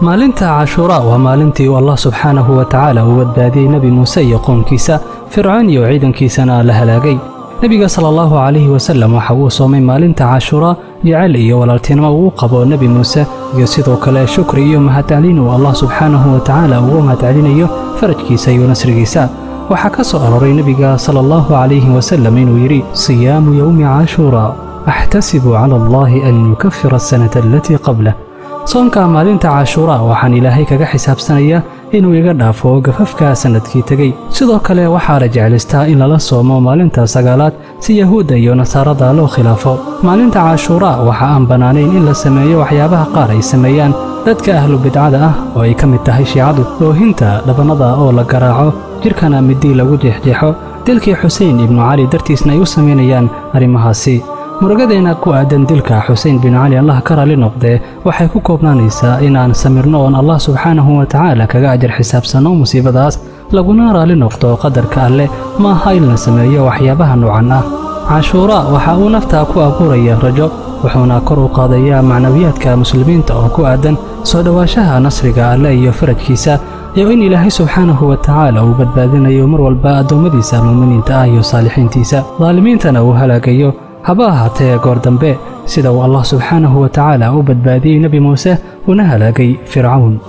maalinta Caashura waa maalintii Allah subhanahu wa ta'ala uu badbaadiyay Nabi Muuse iyo qoomkiisa Fircoon iyo ciidankiisana la halaagay. Nabiga sallallahu alayhi wa sallam waxa uu soomay maalinta Caashura jacayl iyo walaaltinimo uu qabo Nabi Muuse iyo sidoo kale shukri iyo mahadcelin oo Allah subhanahu wa ta'ala uu mahadcelinayo farajkiisa iyo nasrigiisa. waxa ka soo aroray Nabiga sallallahu alayhi wa sallam inuu yiri siyaamu yawmi Caashura ahtasibu ala Allah an yukaffira as-sanata allati qabla. soonka maalinta Caashura waxaan Ilaahay kaga xisaabsanaya inuu iga dhaafo gafafka sanadkii tagay. sidoo kale waxa la jeclistaa in la soomo maalinta sagaalaad si Yahuuda iyo Nasaarada loo khilaafo. maalinta Caashura waxa aan banaanayn in la sameeyo waxyaabaha qaar ay sameeyaan dadka ahlu bidcada ah oo ay kamid tahay Shiicadu. oohinta dhabanada oo la garaaco jirkana midii lagu jeexjeexo dilkii Xuseen ibn Ali dartiisna ay u sameeyaan arimahaasi. murugadeena ku aadan dilka Xuseen bin Ali Allah ka raali noqde waxay ku koobnaanaysaa in aan samirno oo Allah subhanahu wa ta'ala kaga ajar xisaabsano musiibadaas laguna raali noqdo qadarka Alle ma aha in la sameeyo waxyaabaha noocan ah. Caashura waxa uu nafta ku abuuraya rajo wuxuuna kor u qaadayaa macnawiyaadka muslimiinta oo ku aadan soo dhawaashaha nasriga Alle iyo farajkiisa iyo in Ilaahay subhanahu wa ta'ala uu badbaadinayo mar walba adoomadiisa muuminiinta ah iyo saalixiintiisa dhaalimiintana uu halaagayo. haba ahaatee goor dambe sida uu Allah subhanahu wa ta'ala u badbaadiyay Nabi Muuse una halaagay Fircoon.